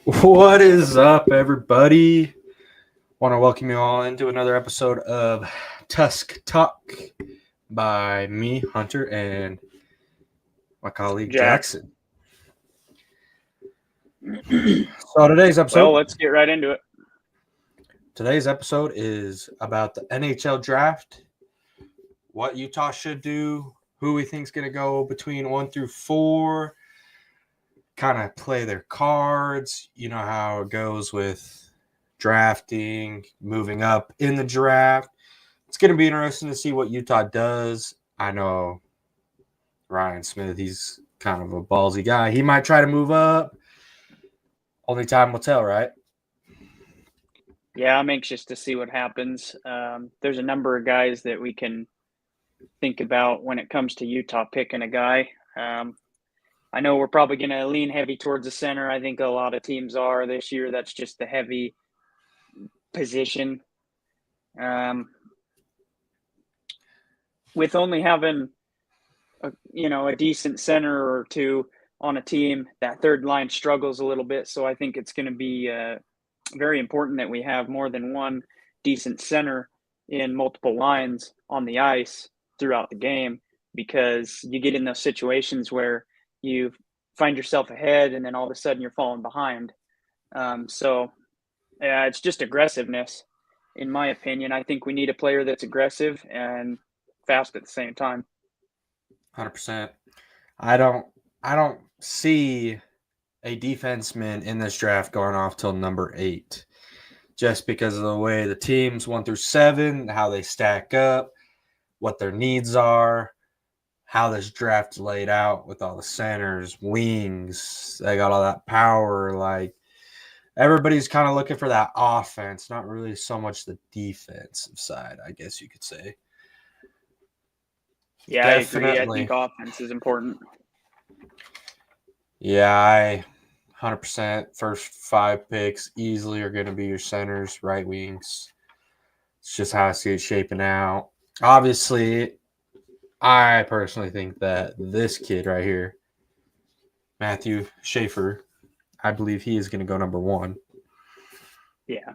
What is up, everybody? Want to welcome you all into another episode of Tusk Talk by me, Hunter, and my colleague Jack. Jackson. So Well, let's get right into it. today's episode is about the NHL Draft, what Utah should do, who we think is going to go between 1 through 4, kind of play their cards. You know how it goes with drafting, moving up in the draft. It's going to be interesting to see what Utah does. I know Ryan Smith, he's kind of a ballsy guy. He might try to move up. Only time will tell, right? Yeah, I'm anxious to see what happens. There's a number of guys that we can think about when it comes to Utah picking a guy. I know we're probably going to lean heavy towards the center. I think a lot of teams are this year. That's just the heavy position. With only having a decent center or two on a team, that third line struggles a little bit. So I think it's going to be very important that we have more than one decent center in multiple lines on the ice throughout the game, because you get in those situations where you find yourself ahead and then all of a sudden you're falling behind. It's just aggressiveness, in my opinion. I think we need a player that's aggressive and fast at the same time. 100%. I don't see a defenseman in this draft going off till number 8, just because of the way the teams 1 through 7, how they stack up, what their needs are, how this draft's laid out with all the centers, wings. They got all that power. Like, everybody's kind of looking for that offense, not really so much the defensive side, I guess you could say. Yeah, I agree. I think offense is important. Yeah, I 100% first 5 picks easily are going to be your centers, right wings. It's just how I see it shaping out. Obviously, I personally think that this kid right here, Matthew Schaefer, I believe he is going to go number 1. Yeah.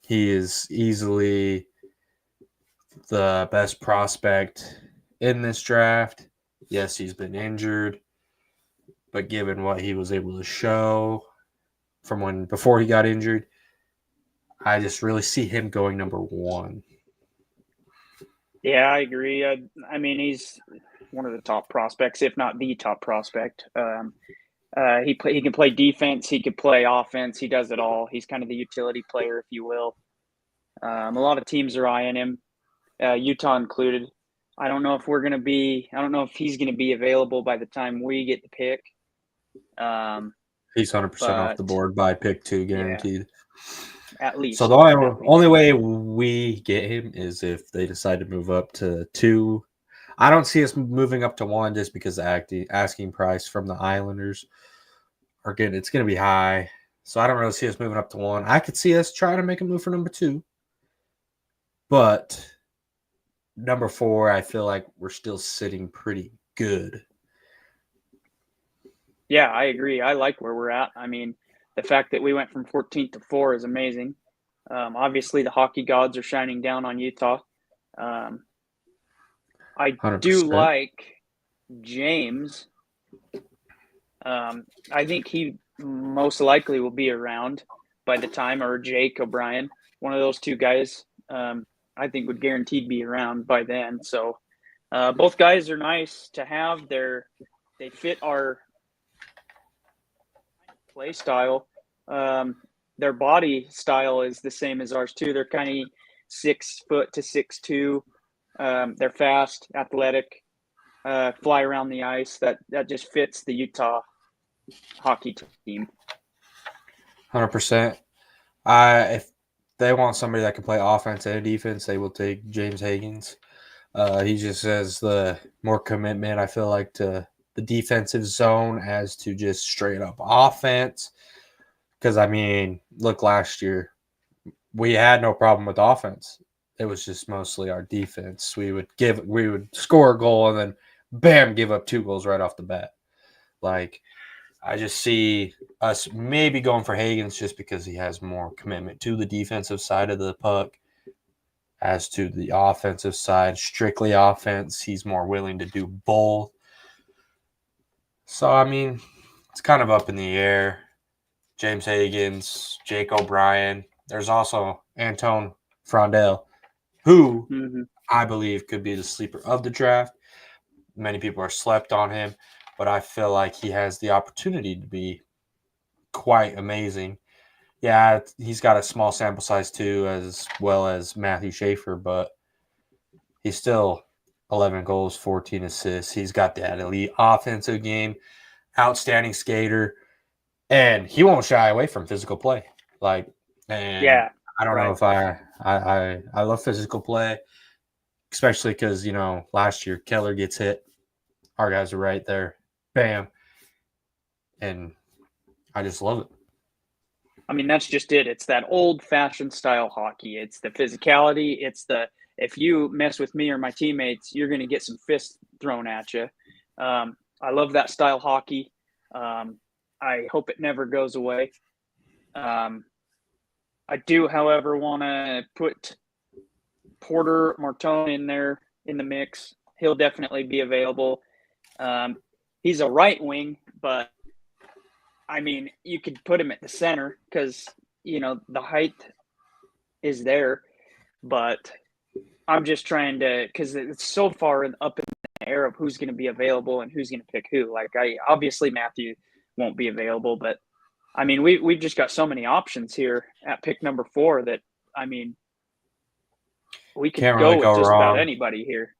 He is easily the best prospect in this draft. Yes, he's been injured, but given what he was able to show from when before he got injured, I just really see him going number 1. Yeah, I agree. I mean, he's one of the top prospects, if not the top prospect. He can play defense. He can play offense. He does it all. He's kind of the utility player, if you will. A lot of teams are eyeing him, Utah included. I don't know if he's going to be available by the time we get the pick. He's 100% off the board by pick 2, guaranteed. Yeah, at least. So the only way we get him is if they decide to move up to 2. I don't see us moving up to 1 just because the asking price from the Islanders it's going to be high. So I don't really see us moving up to 1. I could see us trying to make a move for number 2. But number 4, I feel like we're still sitting pretty good. Yeah, I agree. I like where we're at. I mean, the fact that we went from 14th to 4 is amazing. Obviously, the hockey gods are shining down on Utah. I 100%. Do like James. I think he most likely will be around by the time, or Jake O'Brien, one of those two guys. I think would guaranteed be around by then. So both guys are nice to have. They fit our play style. Their body style is the same as ours too. They're kind of 6 foot to 6'2". They're fast, athletic, fly around the ice. That just fits the Utah hockey team. 100%. If they want somebody that can play offense and defense, they will take James Higgins. He just has the more commitment, I feel like, to the defensive zone as to just straight up offense. Because, I mean, look, last year, we had no problem with offense. It was just mostly our defense. We would score a goal and then, bam, give up 2 goals right off the bat. Like, I just see us maybe going for Higgins just because he has more commitment to the defensive side of the puck. As to the offensive side, strictly offense, he's more willing to do both. So, I mean, it's kind of up in the air. James Higgins, Jake O'Brien. There's also Antone Frondell, who I believe could be the sleeper of the draft. Many people are slept on him, but I feel like he has the opportunity to be quite amazing. Yeah, he's got a small sample size too, as well as Matthew Schaefer, but he's still 11 goals, 14 assists. He's got that elite offensive game, outstanding skater, and he won't shy away from physical play. I don't know if I love physical play, especially because last year Keller gets hit, our guys are right there, bam, and I just love it. I mean, that's just it. It's that old-fashioned style hockey. It's the physicality. It's the if you mess with me or my teammates, you're going to get some fists thrown at you. I love that style hockey. I hope it never goes away. I do, however, want to put Porter Martone in there in the mix. He'll definitely be available. He's a right wing, but I mean, you could put him at the center because, the height is there. But I'm just trying to, because it's so far up in the air of who's going to be available and who's going to pick who. Obviously Matthew won't be available, but I mean, we've just got so many options here at pick number 4 that, I mean, we can Can't go really with go just wrong. about anybody here.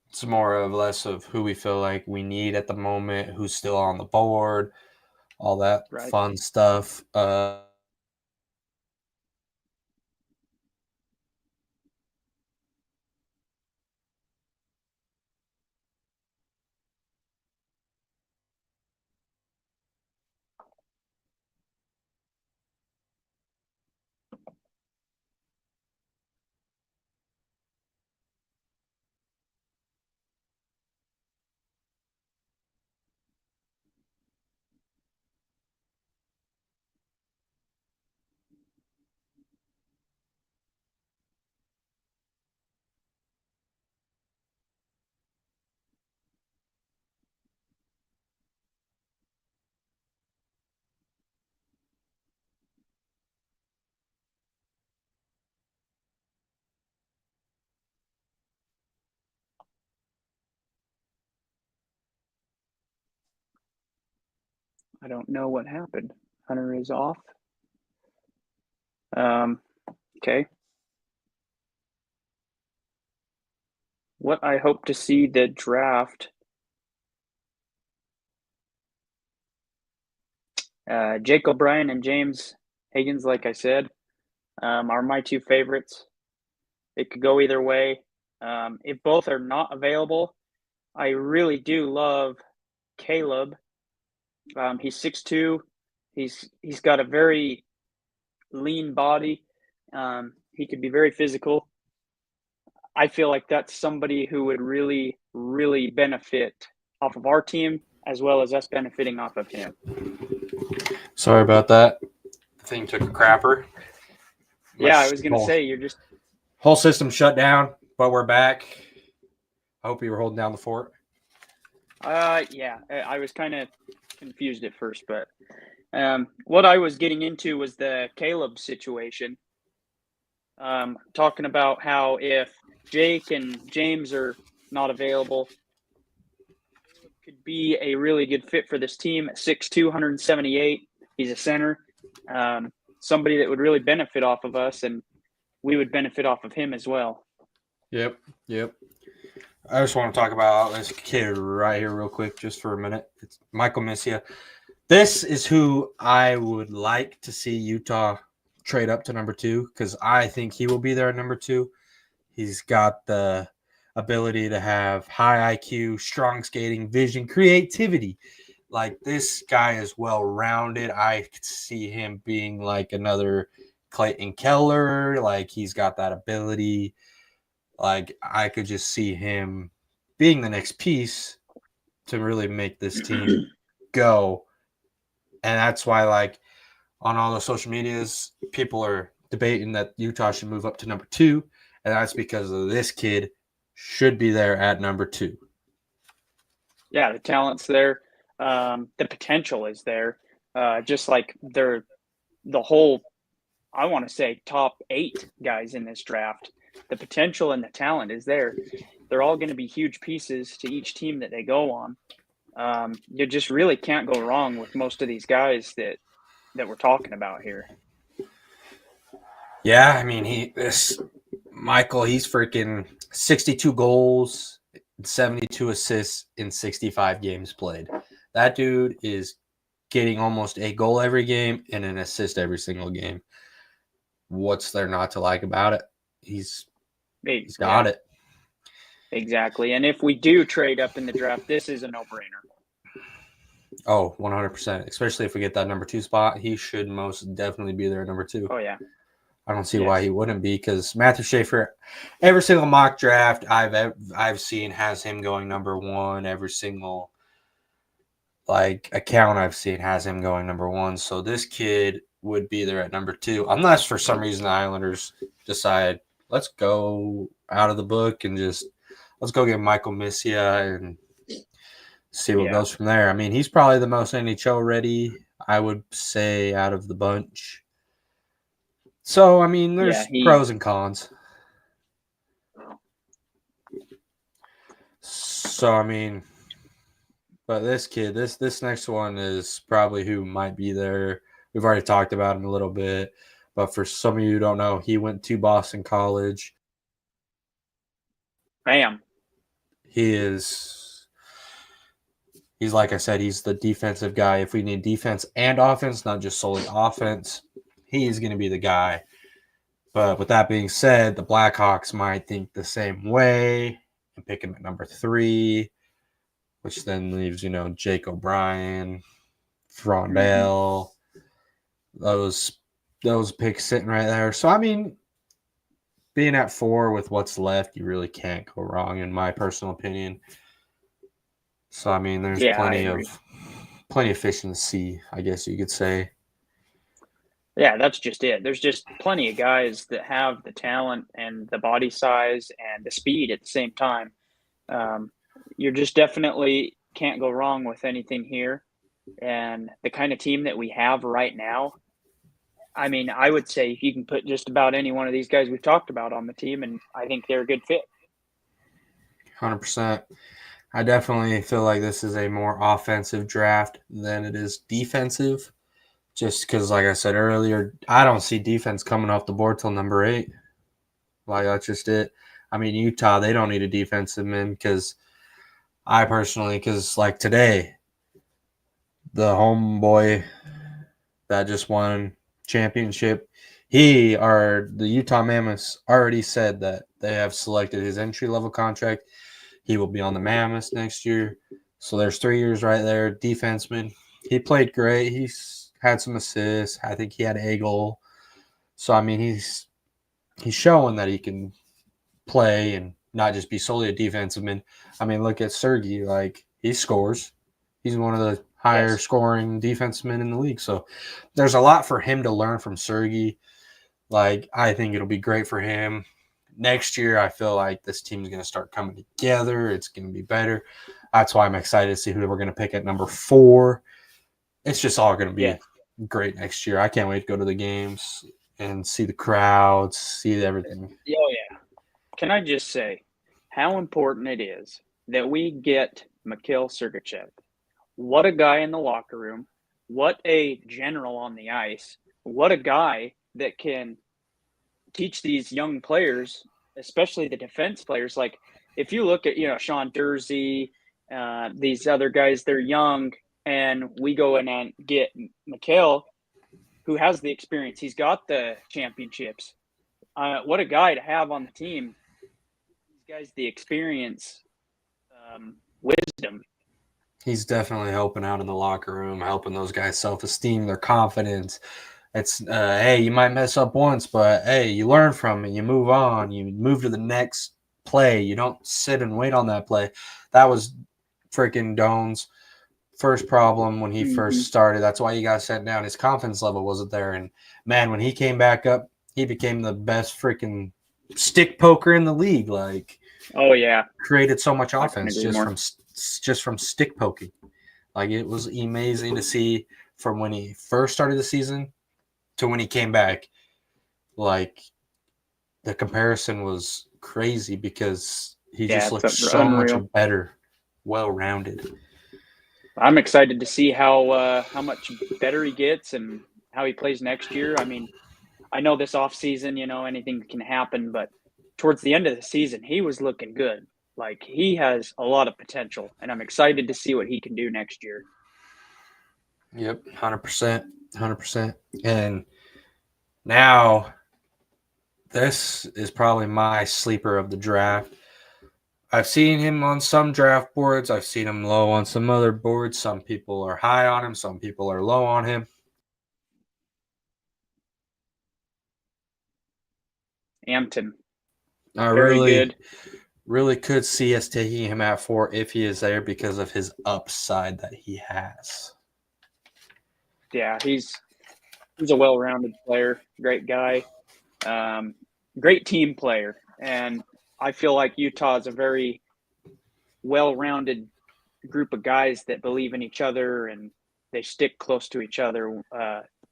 It's more or less of who we feel like we need at the moment, who's still on the board, all that fun stuff. I don't know what happened. Hunter is off. Okay. What I hope to see the draft. Jake O'Brien and James Higgins, like I said, are my 2 favorites. It could go either way. If both are not available, I really do love Caleb. He's 6'2". He's got a very lean body. He could be very physical. I feel like that's somebody who would really, really benefit off of our team as well as us benefiting off of him. Sorry about that. The thing took a crapper. I was going to say, you're just... Whole system shut down, but we're back. I hope you were holding down the fort. Yeah, I was kind of confused at first, but what I was getting into was the Caleb situation. Talking about how if Jake and James are not available, Caleb could be a really good fit for this team at 6'2", 178. He's a center, somebody that would really benefit off of us, and we would benefit off of him as well. Yep. I just want to talk about this kid right here real quick, just for a minute. It's Michael Missia. This is who I would like to see Utah trade up to number 2 because I think he will be there at number 2. He's got the ability to have high IQ, strong skating, vision, creativity. Like, this guy is well-rounded. I could see him being like another Clayton Keller. Like, he's got that ability. Like, I could just see him being the next piece to really make this team go. And that's why, like, on all the social medias, people are debating that Utah should move up to number 2. And that's because of this kid should be there at number 2. Yeah, the talent's there. The potential is there. Just like the whole, I want to say, top 8 guys in this draft. The potential and the talent is there. They're all going to be huge pieces to each team that they go on. You just really can't go wrong with most of these guys that we're talking about here. Yeah, I mean, Michael, he's freaking 62 goals, 72 assists in 65 games played. That dude is getting almost a goal every game and an assist every single game. What's there not to like about it? He's got it. Exactly. And if we do trade up in the draft, this is a no-brainer. Oh, 100%. Especially if we get that number 2 spot, he should most definitely be there at number 2. Oh, yeah. I don't see why he wouldn't be, because Matthew Schaefer, every single mock draft I've seen has him going number 1. Every single account I've seen has him going number 1. So this kid would be there at number 2, unless for some reason the Islanders decide, let's go out of the book and let's go get Michael Missia and see what goes from there. I mean, he's probably the most NHL ready, I would say, out of the bunch. So, I mean, there's pros and cons. So, I mean, but this kid, this next one is probably who might be there. We've already talked about him a little bit, but for some of you who don't know, he went to Boston College. Bam. He's like I said, he's the defensive guy. If we need defense and offense, not just solely offense, he's going to be the guy. But with that being said, the Blackhawks might think the same way and pick him at number 3, which then leaves, Jake O'Brien, Frondell, those picks sitting right there. So, I mean, being at 4 with what's left, you really can't go wrong, in my personal opinion. So, I mean, there's plenty of fish in the sea, I guess you could say. Yeah, that's just it. There's just plenty of guys that have the talent and the body size and the speed at the same time. You just definitely can't go wrong with anything here. And the kind of team that we have right now, I mean, I would say you can put just about any one of these guys we've talked about on the team, and I think they're a good fit. 100%. I definitely feel like this is a more offensive draft than it is defensive. Just because, like I said earlier, I don't see defense coming off the board till number 8. That's just it. I mean, Utah, they don't need a defensive man because today, the homeboy that just won championship, the Utah Mammoths already said that they have selected his entry-level contract. He will be on the Mammoths next year. So there's 3 years right there. Defenseman. He played great. He's had some assists. I think he had a goal. So, I mean, he's showing that he can play and not just be solely a defenseman. I mean, look at Sergei. He scores. He's one of the higher scoring defensemen in the league. So, there's a lot for him to learn from Sergei. I think it'll be great for him. Next year, I feel like this team's going to start coming together. It's going to be better. That's why I'm excited to see who we're going to pick at number 4. It's just all going to be great next year. I can't wait to go to the games and see the crowds, see everything. Oh, yeah. Can I just say how important it is that we get Mikhail Sergachev? What a guy in the locker room. What a general on the ice. What a guy that can teach these young players, especially the defense players. If you look at, Sean Dursey, these other guys, they're young, and we go in and get Mikhail, who has the experience. He's got the championships. What a guy to have on the team. These guys, the experience, wisdom. He's definitely helping out in the locker room, helping those guys' self-esteem, their confidence. It's, hey, you might mess up once, but, hey, you learn from it. You move on. You move to the next play. You don't sit and wait on that play. That was freaking Doan's first problem when he first started. That's why he got sent down. His confidence level wasn't there. And man, when he came back up, he became the best freaking stick poker in the league. Like, oh yeah, created so much offense just from stick poking. Like, it was amazing to see from when he first started the season to when he came back. Like, the comparison was crazy because he just looked so much better, well-rounded. I'm excited to see how much better he gets and how he plays next year. I mean, I know this offseason, anything can happen, but towards the end of the season, he was looking good. Like, he has a lot of potential, and I'm excited to see what he can do next year. Yep, 100%, 100%. And now, this is probably my sleeper of the draft. I've seen him on some draft boards. I've seen him low on some other boards. Some people are high on him. Some people are low on him. Ampton. I really could see us taking him at 4 if he is there because of his upside that he has. Yeah, he's a well-rounded player, great guy, great team player, and I feel like Utah is a very well-rounded group of guys that believe in each other and they stick close to each other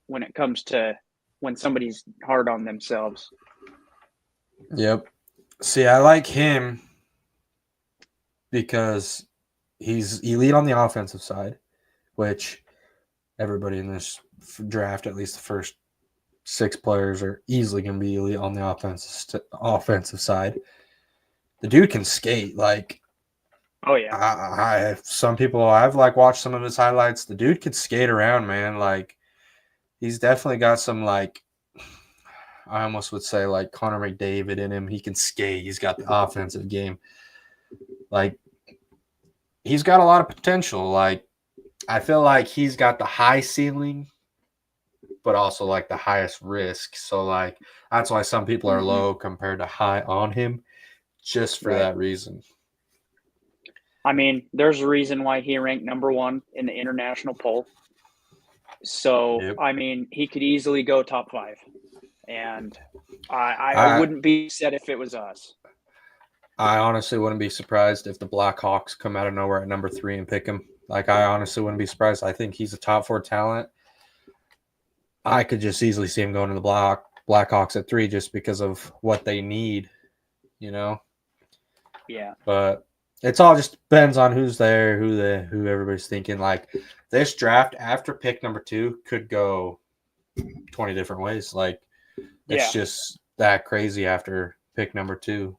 when it comes to when somebody's hard on themselves. Yep. See, I like him because he's elite on the offensive side, which everybody in this draft, at least the first 6 players, are easily going to be elite on the offensive side. The dude can skate. Like, oh yeah, I've watched some of his highlights. The dude could skate around, man. Like, he's definitely got some, like, I almost would say like Connor McDavid in him. He can skate. He's got the offensive game. Like, he's got a lot of potential. Like, I feel like he's got the high ceiling, but also like the highest risk. So, like, that's why some people are low compared to high on him, just for that reason. I mean, there's a reason why he ranked number 1 in the international poll. So, yep. I mean, he could easily go top 5. And I wouldn't be upset if it was us. I honestly wouldn't be surprised if the Blackhawks come out of nowhere at number 3 and pick him. Like, I honestly wouldn't be surprised. I think he's a top 4 talent. I could just easily see him going to the Blackhawks at 3 just because of what they need, Yeah. But it's all just depends on who's there, who everybody's thinking. Like, this draft after pick number 2 could go 20 different ways. Like, it's just that crazy after pick number 2.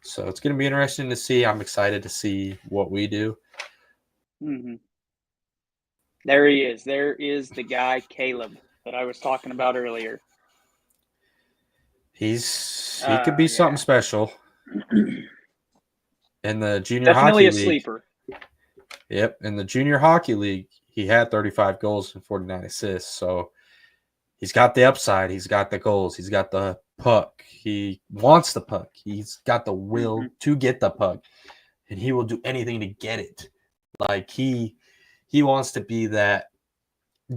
So it's going to be interesting to see. I'm excited to see what we do. Mm-hmm. There he is. There is the guy, Caleb, that I was talking about earlier. He could be something special. In the junior definitely hockey a league. Sleeper. Yep. In the junior hockey league, he had 35 goals and 49 assists. So he's got the upside. He's got the goals. He's got the puck. He wants the puck. He's got the will to get the puck. And he will do anything to get it. Like, he wants to be that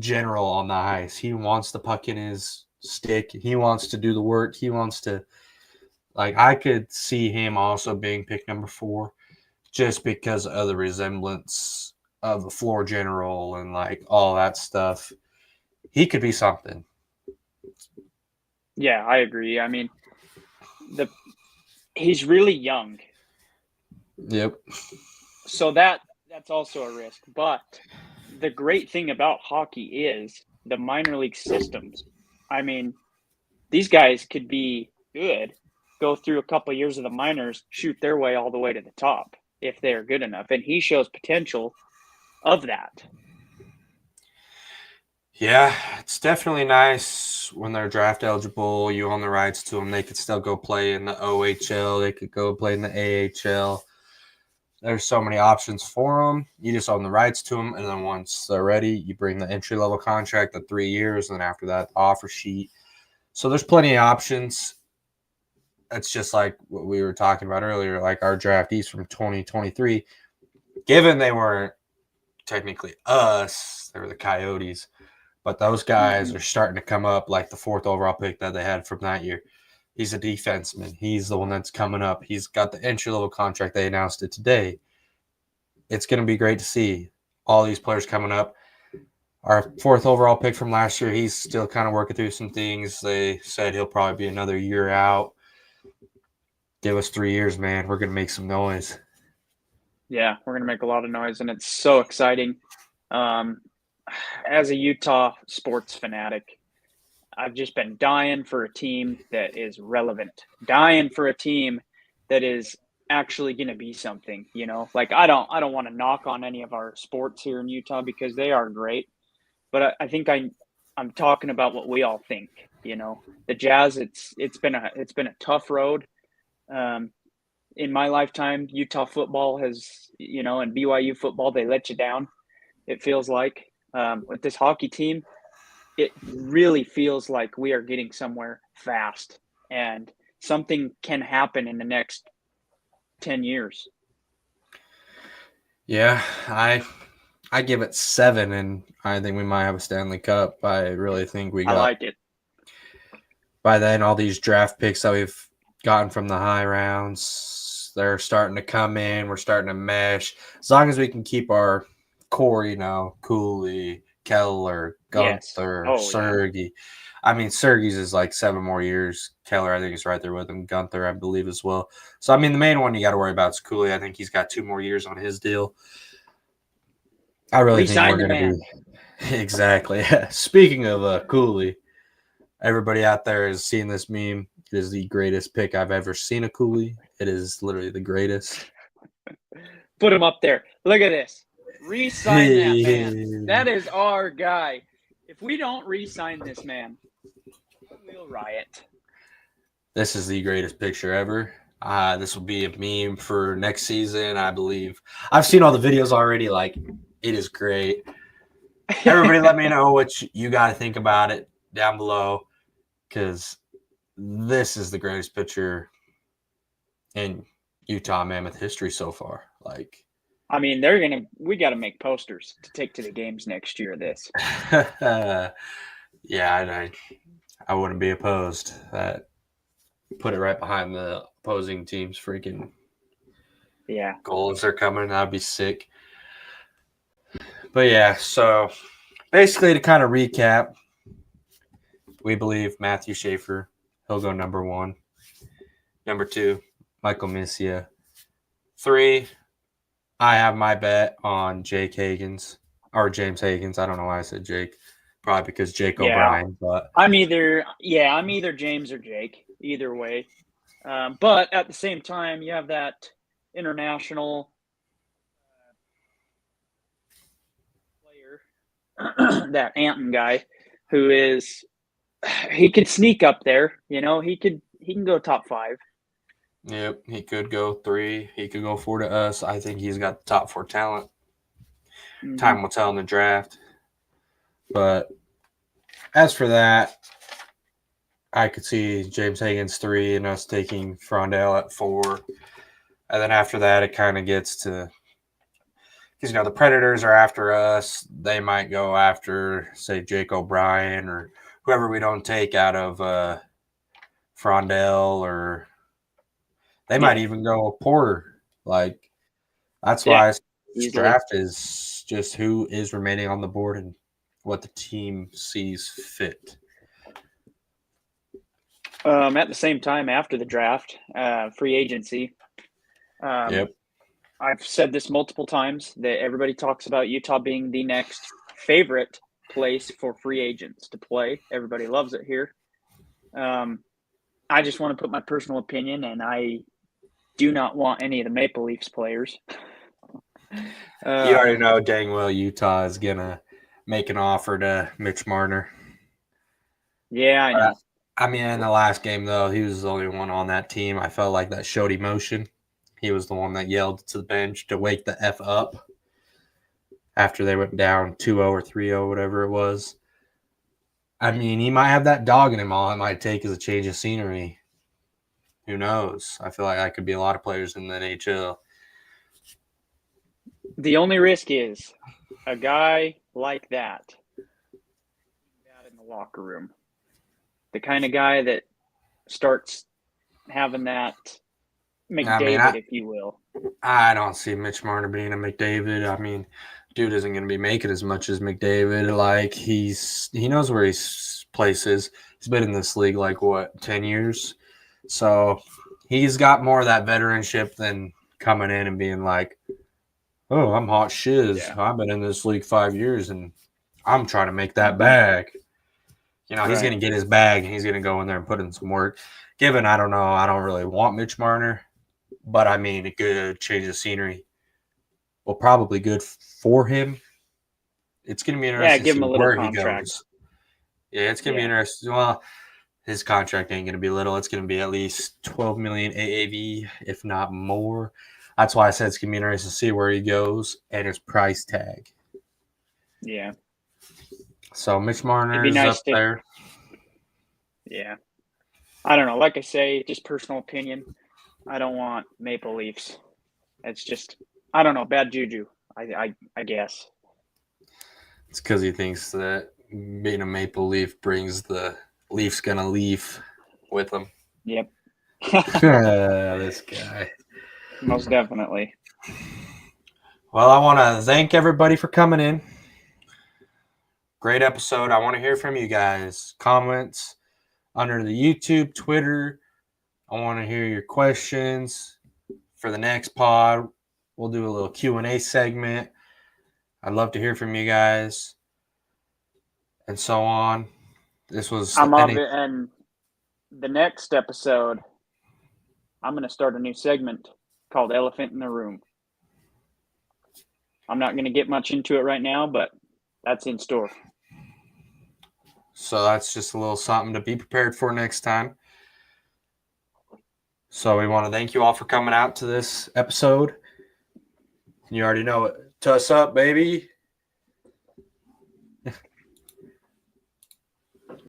general on the ice. He wants the puck in his stick. He wants to do the work. He wants to, like, I could see him also being pick number 4 just because of the resemblance of the floor general and, like, all that stuff. He could be something. Yeah, I agree. I mean, he's really young. Yep. So that's also a risk. But the great thing about hockey is the minor league systems. I mean, these guys could be good, go through a couple of years of the minors, shoot their way all the way to the top if they're good enough. And he shows potential of that. Yeah, it's definitely nice when they're draft eligible. You own the rights to them. They could still go play in the OHL. They could go play in the AHL. There's so many options for them. You just own the rights to them, and then once they're ready, you bring the entry-level contract at 3 years, and then after that, the offer sheet. So there's plenty of options. It's just like what we were talking about earlier, like our draftees from 2023, given they weren't technically us. They were the Coyotes. But those guys are starting to come up, like the 4th overall pick that they had from that year. He's a defenseman. He's the one that's coming up. He's got the entry-level contract. They announced it today. It's going to be great to see all these players coming up. Our 4th overall pick from last year, he's still kind of working through some things. They said he'll probably be another year out. Give us 3 years, man. We're going to make some noise. Yeah, we're going to make a lot of noise, and it's so exciting. As a Utah sports fanatic, I've just been dying for a team that is relevant, dying for a team that is actually going to be something, you know. Like I don't want to knock on any of our sports here in Utah because they are great, but I think I'm talking about what we all think, you know. The Jazz, it's been a tough road. In my lifetime, Utah football has, you know, and BYU football, they let you down. It feels like with this hockey team, it really feels like we are getting somewhere fast, and something can happen in the next 10 years. Yeah, I give it 7, and I think we might have a Stanley Cup. I really think we got. I like it. By then, all these draft picks that we've gotten from the high rounds, they're starting to come in. We're starting to mesh. As long as we can keep our core, you know, Cooley, Keller, Gunther, Sergey. Yeah. I mean, Sergey's is like 7 more years. Keller, I think, is right there with him. Gunther, I believe, as well. So, I mean, the main one you got to worry about is Cooley. I think he's got 2 more years on his deal. I really think we're going to be – exactly. Speaking of Cooley, everybody out there is seeing this meme. It is the greatest pick I've ever seen a Cooley. It is literally the greatest. Put him up there. Look at this. Re-sign that man. That is our guy. If we don't re-sign this man, we'll riot. This is the greatest picture ever. This will be a meme for next season, I believe. I've seen all the videos already. Like, it is great. Everybody let me know what you got to think about it down below, because this is the greatest picture in Utah Mammoth history so far. Like, I mean, we got to make posters to take to the games next year. This, yeah, I wouldn't be opposed. That put it right behind the opposing team's freaking goals are coming. That'd be sick. But yeah, so basically to kind of recap, we believe Matthew Schaefer, he'll go number 1. Number 2, Michael Missia. 3, I have my bet on Jake Hagens or James Hagens. I don't know why I said Jake. Probably because Jake O'Brien. But I'm either James or Jake. Either way. But at the same time, you have that international player, that Anton guy, who is he could sneak up there. You know, he can go top 5. Yep, he could go 3. He could go 4 to us. I think he's got the top 4 talent. Mm-hmm. Time will tell in the draft. But as for that, I could see James Hagens 3 and us taking Frondell at 4. And then after that, it kind of gets to – because, you know, the Predators are after us. They might go after, say, Jake O'Brien or whoever we don't take out of Frondell, or they might even go Porter. Like, that's why this draft is just who is remaining on the board and what the team sees fit. At the same time, after the draft, free agency. Yep. I've said this multiple times that everybody talks about Utah being the next favorite place for free agents to play. Everybody loves it here. I just want to put my personal opinion, and I do not want any of the Maple Leafs players. You already know dang well Utah is going to make an offer to Mitch Marner. Yeah, I know. I mean, in the last game, though, he was the only one on that team. I felt like that showed emotion. He was the one that yelled to the bench to wake the F up after they went down 2-0 or 3-0, whatever it was. I mean, he might have that dog in him. All it might take is a change of scenery. Who knows? I feel like that could be a lot of players in the NHL. The only risk is a guy like that in the locker room. The kind of guy that starts having that McDavid, if you will. I don't see Mitch Marner being a McDavid. I mean, dude isn't going to be making as much as McDavid. Like he knows where his place is. He's been in this league like 10 years, so he's got more of that veteranship than coming in and being like, "Oh, I'm hot shiz. Yeah. I've been in this league 5 years and I'm trying to make that bag." You know, he's going to get his bag and he's going to go in there and put in some work. Given, I don't know, I don't really want Mitch Marner. But, I mean, a good change of scenery. Well, probably good for him. It's going to be interesting give him to a see where contract. he goes. Yeah, it's going to be interesting. Well, his contract ain't going to be little. It's going to be at least $12 million AAV, if not more. That's why I said it's going to be interesting to see where he goes and his price tag. Yeah. So, Mitch Marner is up there. Yeah. I don't know. Like I say, just personal opinion. I don't want Maple Leafs. It's just, I don't know, bad juju, I guess. It's because he thinks that being a Maple Leaf brings the Leafs gonna leave with him. Yep. This guy. Most definitely. Well, I want to thank everybody for coming in. Great episode. I want to hear from you guys. Comments under the YouTube, Twitter. I want to hear your questions for the next pod. We'll do a little Q&A segment. I'd love to hear from you guys and so on. This was and the next episode, I'm going to start a new segment called Elephant in the Room. I'm not going to get much into it right now, but that's in store. So that's just a little something to be prepared for next time. So we want to thank you all for coming out to this episode. You already know it. Tuss up, baby.